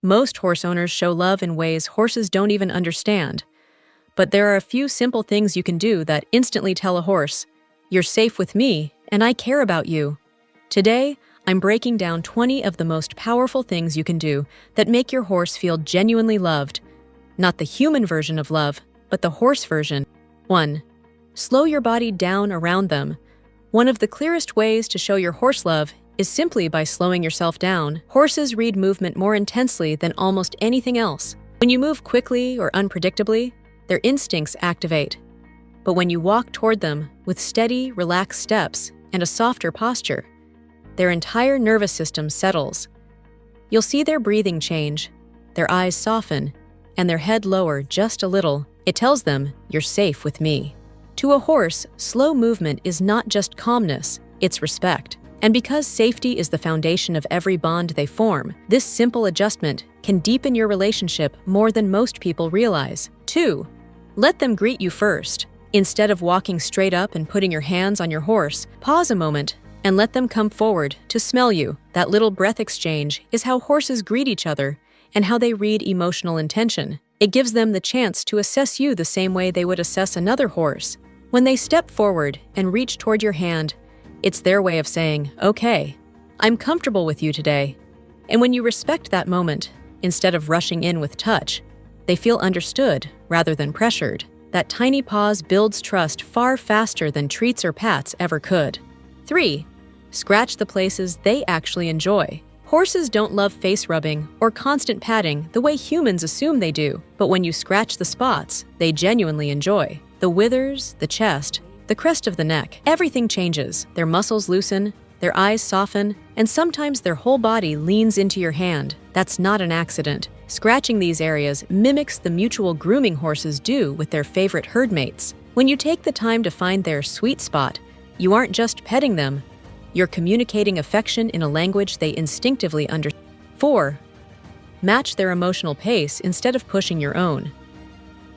Most horse owners show love in ways horses don't even understand. But there are a few simple things you can do that instantly tell a horse, "You're safe with me, and I care about you." Today, I'm breaking down 20 of the most powerful things you can do that make your horse feel genuinely loved. Not the human version of love, but the horse version. 1. Slow your body down around them. One of the clearest ways to show your horse love is simply by slowing yourself down. Horses read movement more intensely than almost anything else. When you move quickly or unpredictably, their instincts activate. But when you walk toward them with steady, relaxed steps and a softer posture, their entire nervous system settles. You'll see their breathing change, their eyes soften, and their head lower just a little. It tells them, "You're safe with me." To a horse, slow movement is not just calmness, it's respect. And because safety is the foundation of every bond they form, this simple adjustment can deepen your relationship more than most people realize. 2. Let them greet you first. Instead of walking straight up and putting your hands on your horse, pause a moment and let them come forward to smell you. That little breath exchange is how horses greet each other and how they read emotional intention. It gives them the chance to assess you the same way they would assess another horse. When they step forward and reach toward your hand, it's their way of saying, "Okay, I'm comfortable with you today." And when you respect that moment, instead of rushing in with touch, they feel understood rather than pressured. That tiny pause builds trust far faster than treats or pats ever could. 3. Scratch the places they actually enjoy. Horses don't love face rubbing or constant patting the way humans assume they do, but when you scratch the spots they genuinely enjoy, the withers, the chest, the crest of the neck, everything changes. Their muscles loosen, their eyes soften, and sometimes their whole body leans into your hand. That's not an accident. Scratching these areas mimics the mutual grooming horses do with their favorite herd mates. When you take the time to find their sweet spot, you aren't just petting them, you're communicating affection in a language they instinctively understand. 4. Match their emotional pace instead of pushing your own.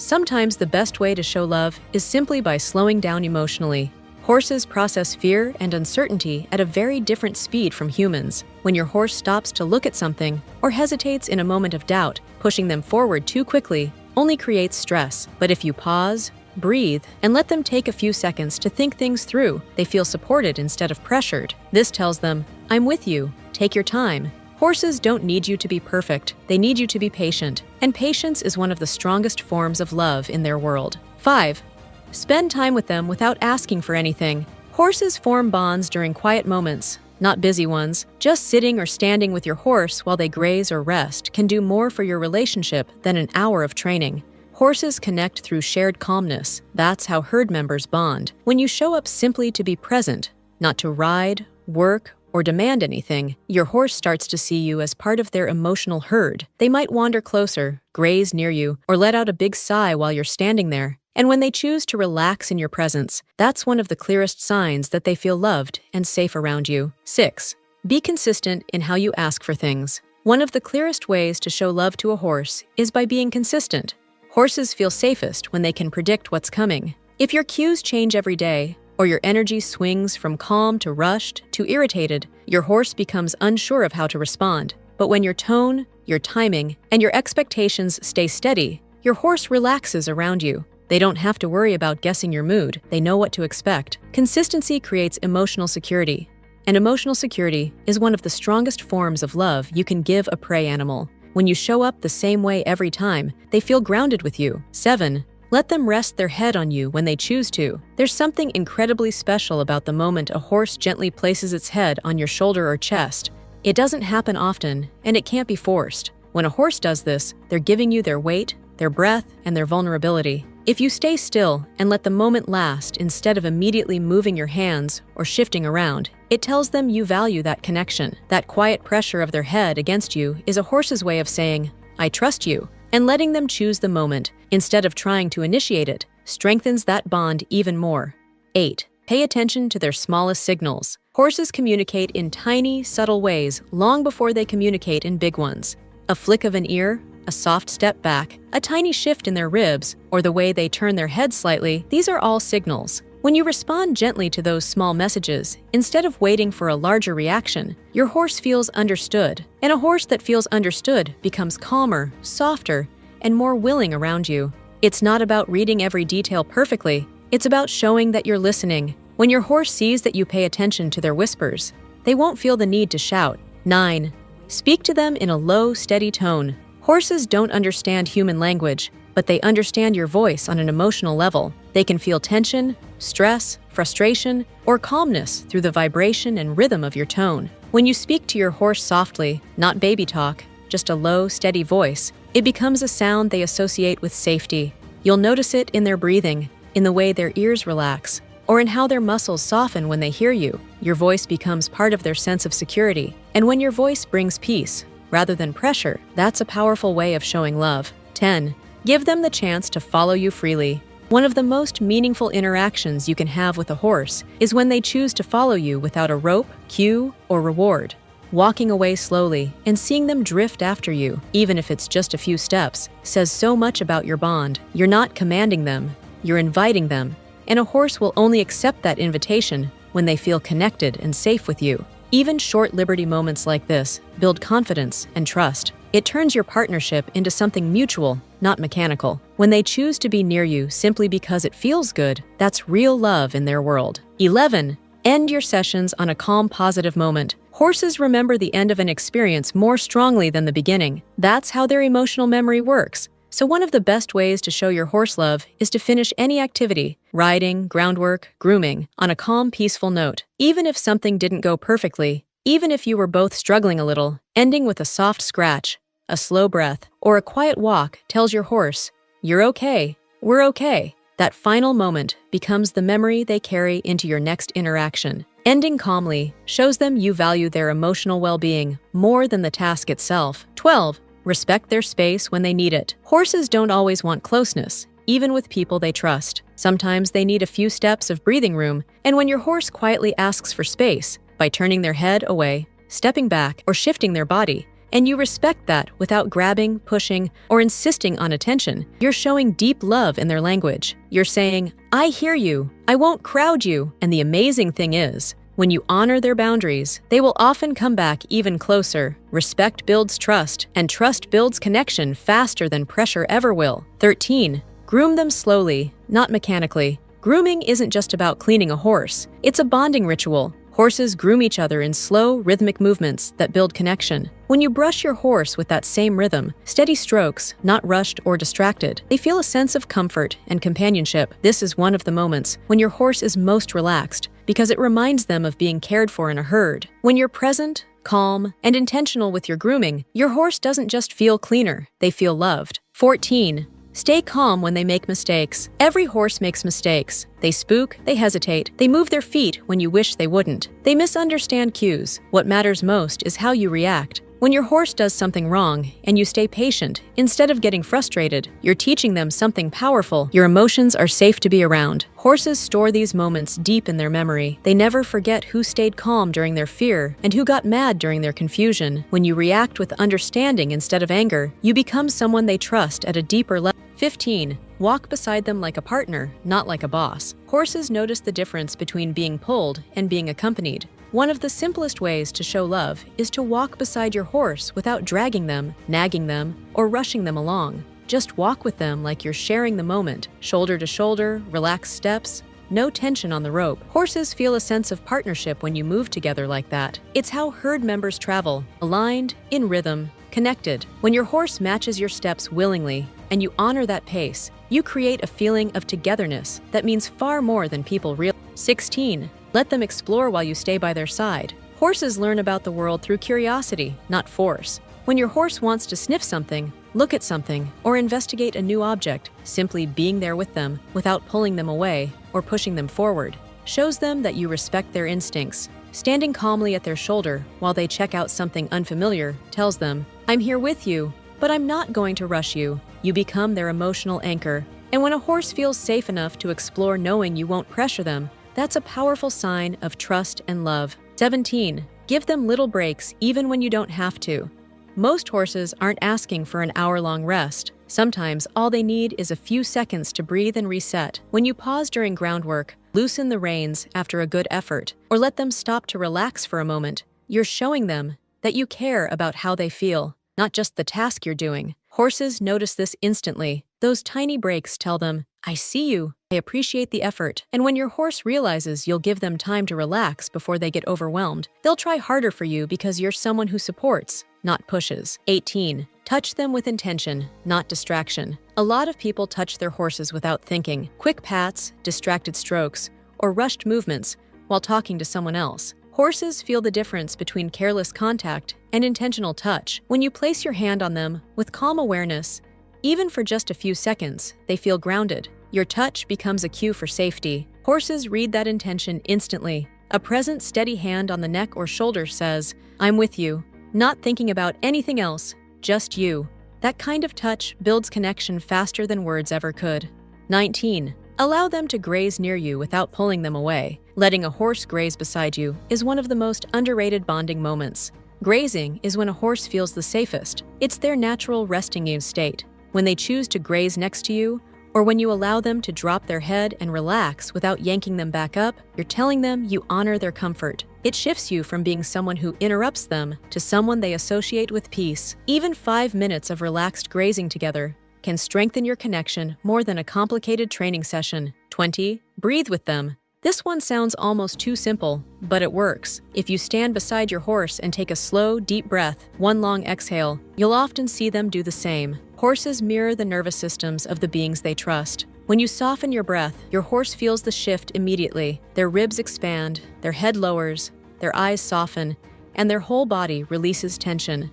Sometimes the best way to show love is simply by slowing down emotionally. Horses process fear and uncertainty at a very different speed from humans. When your horse stops to look at something or hesitates in a moment of doubt, pushing them forward too quickly only creates stress. But if you pause, breathe, and let them take a few seconds to think things through, they feel supported instead of pressured. This tells them, "I'm with you, take your time." Horses don't need you to be perfect, they need you to be patient. And patience is one of the strongest forms of love in their world. 5. Spend time with them without asking for anything. Horses form bonds during quiet moments, not busy ones. Just sitting or standing with your horse while they graze or rest can do more for your relationship than an hour of training. Horses connect through shared calmness. That's how herd members bond. When you show up simply to be present, not to ride, work, or demand anything, your horse starts to see you as part of their emotional herd. They might wander closer, graze near you, or let out a big sigh while you're standing there. And when they choose to relax in your presence, that's one of the clearest signs that they feel loved and safe around you. 6. Be consistent in how you ask for things. One of the clearest ways to show love to a horse is by being consistent. Horses feel safest when they can predict what's coming. If your cues change every day, or your energy swings from calm to rushed to irritated, your horse becomes unsure of how to respond. But when your tone, your timing, and your expectations stay steady, your horse relaxes around you. They don't have to worry about guessing your mood. They know what to expect. Consistency creates emotional security, and emotional security is one of the strongest forms of love you can give a prey animal. When you show up the same way every time, they feel grounded with you. 7. Let them rest their head on you when they choose to. There's something incredibly special about the moment a horse gently places its head on your shoulder or chest. It doesn't happen often, and it can't be forced. When a horse does this, they're giving you their weight, their breath, and their vulnerability. If you stay still and let the moment last instead of immediately moving your hands or shifting around, it tells them you value that connection. That quiet pressure of their head against you is a horse's way of saying, "I trust you," and letting them choose the moment instead of trying to initiate it strengthens that bond even more. 8. Pay attention to their smallest signals. Horses communicate in tiny, subtle ways long before they communicate in big ones. A flick of an ear, a soft step back, a tiny shift in their ribs, or the way they turn their head slightly, these are all signals. When you respond gently to those small messages, instead of waiting for a larger reaction, your horse feels understood. And a horse that feels understood becomes calmer, softer, and more willing around you. It's not about reading every detail perfectly. It's about showing that you're listening. When your horse sees that you pay attention to their whispers, they won't feel the need to shout. 9. Speak to them in a low, steady tone. Horses don't understand human language, but they understand your voice on an emotional level. They can feel tension, stress, frustration, or calmness through the vibration and rhythm of your tone. When you speak to your horse softly, not baby talk, just a low, steady voice, it becomes a sound they associate with safety. You'll notice it in their breathing, in the way their ears relax, or in how their muscles soften when they hear you. Your voice becomes part of their sense of security. And when your voice brings peace, rather than pressure, that's a powerful way of showing love. 10. Give them the chance to follow you freely. One of the most meaningful interactions you can have with a horse is when they choose to follow you without a rope, cue, or reward. Walking away slowly and seeing them drift after you, even if it's just a few steps, says so much about your bond. You're not commanding them, you're inviting them. And a horse will only accept that invitation when they feel connected and safe with you. Even short liberty moments like this build confidence and trust. It turns your partnership into something mutual, not mechanical. When they choose to be near you simply because it feels good, that's real love in their world. 11. End your sessions on a calm, positive moment. Horses remember the end of an experience more strongly than the beginning. That's how their emotional memory works. So one of the best ways to show your horse love is to finish any activity, riding, groundwork, grooming, on a calm, peaceful note. Even if something didn't go perfectly, even if you were both struggling a little, ending with a soft scratch, a slow breath, or a quiet walk tells your horse, "You're okay, we're okay." That final moment becomes the memory they carry into your next interaction. Ending calmly shows them you value their emotional well-being more than the task itself. 12. Respect their space when they need it. Horses don't always want closeness, even with people they trust. Sometimes they need a few steps of breathing room, and when your horse quietly asks for space, by turning their head away, stepping back, or shifting their body, and you respect that without grabbing, pushing, or insisting on attention, you're showing deep love in their language. You're saying, "I hear you, I won't crowd you." And the amazing thing is, when you honor their boundaries, they will often come back even closer. Respect builds trust, and trust builds connection faster than pressure ever will. 13. Groom them slowly, not mechanically. Grooming isn't just about cleaning a horse. It's a bonding ritual. Horses groom each other in slow, rhythmic movements that build connection. When you brush your horse with that same rhythm, steady strokes, not rushed or distracted, they feel a sense of comfort and companionship. This is one of the moments when your horse is most relaxed, because it reminds them of being cared for in a herd. When you're present, calm, and intentional with your grooming, your horse doesn't just feel cleaner, they feel loved. 14. Stay calm when they make mistakes. Every horse makes mistakes. They spook, they hesitate, they move their feet when you wish they wouldn't. They misunderstand cues. What matters most is how you react. When your horse does something wrong and you stay patient, instead of getting frustrated, you're teaching them something powerful. Your emotions are safe to be around. Horses store these moments deep in their memory. They never forget who stayed calm during their fear and who got mad during their confusion. When you react with understanding instead of anger, you become someone they trust at a deeper level. 15. Walk beside them like a partner, not like a boss. Horses notice the difference between being pulled and being accompanied. One of the simplest ways to show love is to walk beside your horse without dragging them, nagging them, or rushing them along. Just walk with them like you're sharing the moment, shoulder to shoulder, relaxed steps, no tension on the rope. Horses feel a sense of partnership when you move together like that. It's how herd members travel, aligned, in rhythm, connected. When your horse matches your steps willingly, and you honor that pace, you create a feeling of togetherness that means far more than people realize. 16. Let them explore while you stay by their side. Horses learn about the world through curiosity, not force. When your horse wants to sniff something, look at something, or investigate a new object, simply being there with them without pulling them away or pushing them forward shows them that you respect their instincts. Standing calmly at their shoulder while they check out something unfamiliar tells them, "I'm here with you, but I'm not going to rush you." You become their emotional anchor. And when a horse feels safe enough to explore knowing you won't pressure them, that's a powerful sign of trust and love. 17. Give them little breaks even when you don't have to. Most horses aren't asking for an hour-long rest. Sometimes all they need is a few seconds to breathe and reset. When you pause during groundwork, loosen the reins after a good effort, or let them stop to relax for a moment, you're showing them that you care about how they feel, not just the task you're doing. Horses notice this instantly. Those tiny breaks tell them, I see you, I appreciate the effort. And when your horse realizes you'll give them time to relax before they get overwhelmed, they'll try harder for you because you're someone who supports, not pushes. 18. Touch them with intention, not distraction. A lot of people touch their horses without thinking. Quick pats, distracted strokes, or rushed movements while talking to someone else. Horses feel the difference between careless contact and intentional touch. When you place your hand on them with calm awareness, even for just a few seconds, they feel grounded. Your touch becomes a cue for safety. Horses read that intention instantly. A present, steady hand on the neck or shoulder says, I'm with you, not thinking about anything else, just you. That kind of touch builds connection faster than words ever could. 19. Allow them to graze near you without pulling them away. Letting a horse graze beside you is one of the most underrated bonding moments. Grazing is when a horse feels the safest. It's their natural resting state. When they choose to graze next to you, or when you allow them to drop their head and relax without yanking them back up, you're telling them you honor their comfort. It shifts you from being someone who interrupts them to someone they associate with peace. Even 5 minutes of relaxed grazing together can strengthen your connection more than a complicated training session. 20. Breathe with them. This one sounds almost too simple, but it works. If you stand beside your horse and take a slow, deep breath, one long exhale, you'll often see them do the same. Horses mirror the nervous systems of the beings they trust. When you soften your breath, your horse feels the shift immediately. Their ribs expand, their head lowers, their eyes soften, and their whole body releases tension.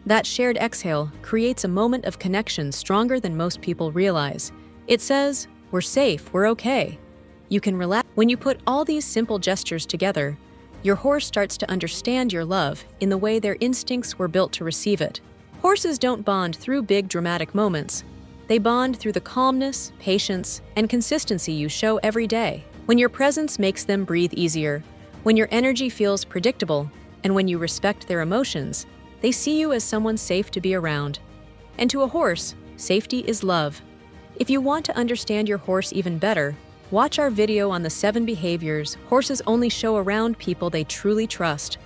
That shared exhale creates a moment of connection stronger than most people realize. It says, we're safe, we're okay. You can relax. When you put all these simple gestures together, your horse starts to understand your love in the way their instincts were built to receive it. Horses don't bond through big dramatic moments. They bond through the calmness, patience, and consistency you show every day. When your presence makes them breathe easier, when your energy feels predictable, and when you respect their emotions, they see you as someone safe to be around. And to a horse, safety is love. If you want to understand your horse even better, watch our video on the 7 behaviors horses only show around people they truly trust.